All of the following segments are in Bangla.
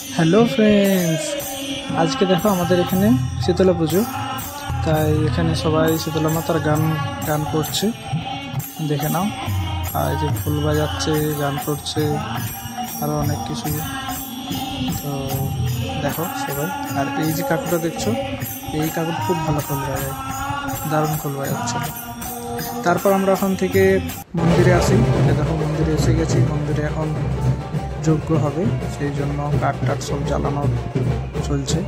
হ্যালো ফ্রেন্ডস, আজকে দেখো আমাদের এখানে শীতলা পুজো, তাই এখানে সবাই শীতলা মাতার গান করছে, দেখে নাও। আর এই যে ফুল বাজাচ্ছে, গান করছে, আরও অনেক কিছু। তো দেখো সবাই। আর এই যে কাকুটা দেখছো, এই কাকুর খুব ভালো ফুল বাজায়, দারুণ ফুল বাজাচ্ছে। তারপর আমরা ওখান থেকে মন্দিরে আসি। দেখো মন্দিরে এসে গেছি, মন্দিরে এখন যজ্ঞ হবে, সেই জন্য কাঠ টাট সব জ্বালানো চলছে।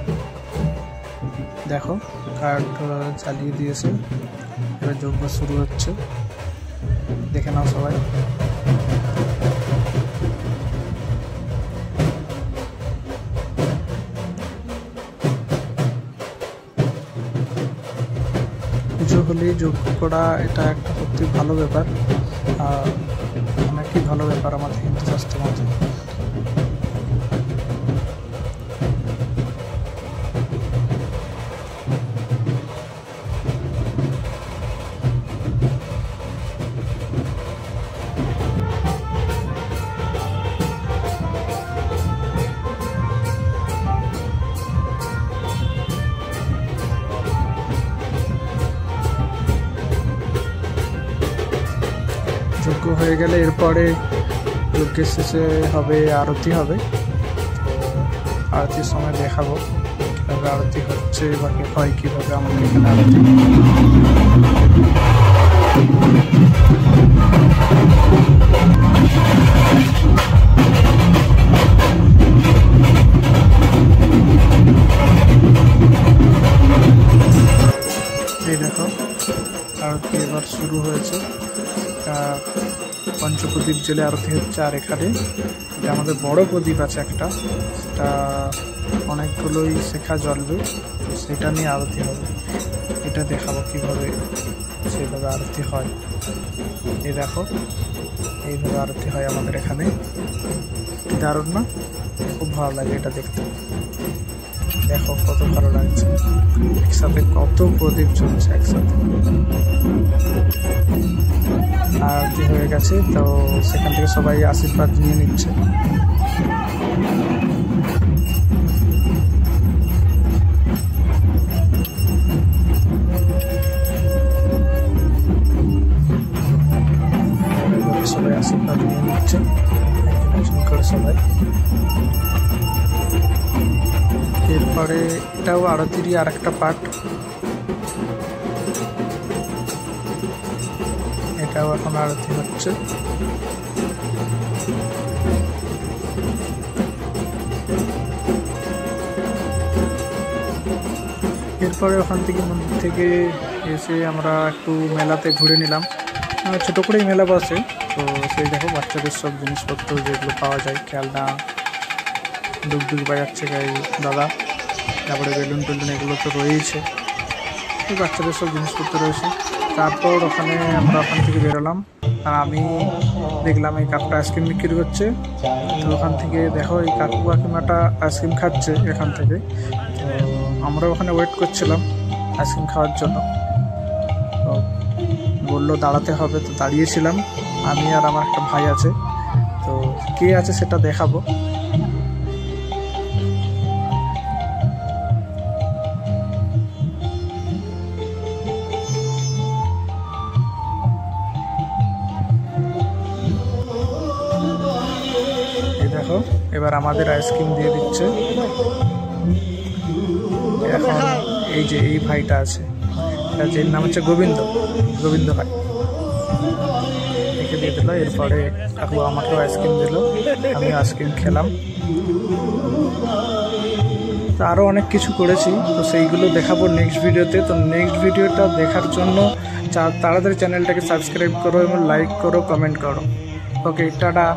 দেখো কাঠ জ্বালিয়ে দিয়েছে, এবার যজ্ঞ শুরু হচ্ছে, দেখে নাও সবাই। পুজো হলে যজ্ঞ করা এটা একটা সত্যি ভালো ব্যাপার, আর অনেকই ভালো ব্যাপার আমাদের হিন্দু শাস্ত্রের মধ্যে। যজ্ঞ হয়ে গেলে এরপরে যজ্ঞের শেষে হবে আরতি হবে। আরতির সময় দেখাবো কীভাবে আরতি হচ্ছে বা হয় কীভাবে আমাদের এখানে আরতি। এই দেখো আরতি এবার শুরু হয়েছে, পঞ্চপ্রদীপ জেলে আরতি হচ্ছে। আর এখানে আমাদের বড় প্রদীপ আছে একটা, সেটা অনেকগুলোই শেখা জ্বলবে, সেটা নিয়ে আরতি হবে। এটা দেখাবো কীভাবে সেইভাবে আরতি হয়। এই দেখো এইভাবে আরতি হয় আমাদের এখানে, দারুণ না? খুব ভালো লাগে এটা দেখতে। দেখো কত ভালো লাগছে, একসাথে কত প্রদীপ চলছে একসাথে। আরতি হয়ে গেছে, তো সেখান থেকে সবাই আশীর্বাদ নিয়ে নিচ্ছে। সবাই আশীর্বাদ নিয়ে নিচ্ছে একজন করে সবাই। এরপরে এটাও আরতিরই আর একটা পার্ট, এটাও এখন আরতি হচ্ছে। এরপরে ওখান থেকে মন্দির থেকে এসে আমরা একটু মেলাতে ঘুরে নিলাম। ছোটো করেই মেলা বসে, তো সেই দেখো বাচ্চাদের সব জিনিসপত্র যেগুলো পাওয়া যায়, খেলনা, ডুগডুগ বাজাচ্ছে গাই দাদা, তারপরে বেলুন টেলুন এগুলো তো রয়েছে, বাচ্চাদের সব জিনিসপত্র রয়েছে। তারপর আমরা ওখান থেকে বেরোলাম, আর আমি দেখলাম এই কাকুটা আইসক্রিম বিক্রি করছে। তো ওখান থেকে দেখো এই কাকু কাকিমাটা আইসক্রিম খাচ্ছে এখান থেকে। তো আমরা ওখানে ওয়েট করছিলাম আইসক্রিম খাওয়ার জন্য, তো বললো দাঁড়াতে হবে, তো দাঁড়িয়েছিলাম। আমি আর আমার একটা ভাই আছে, তো কে আছে সেটা দেখাবো। দেখো এবার আমাদের আইসক্রিম দিয়ে দিচ্ছে। এখন এই যে এই ভাইটা আছে, এর নাম হচ্ছে গোবিন্দ ভাই, একে দিয়ে দিল। এরপরে কাকু আমাকেও আইসক্রিম দিল, আমি আইসক্রিম খেলাম। তো আরও অনেক কিছু করেছি, তো সেইগুলো দেখাবো নেক্সট ভিডিওতে। তো নেক্সট ভিডিওটা দেখার জন্য তাড়াতাড়ি চ্যানেলটাকে সাবস্ক্রাইব করো এবং লাইক করো, কমেন্ট করো। ওকে, টাটা।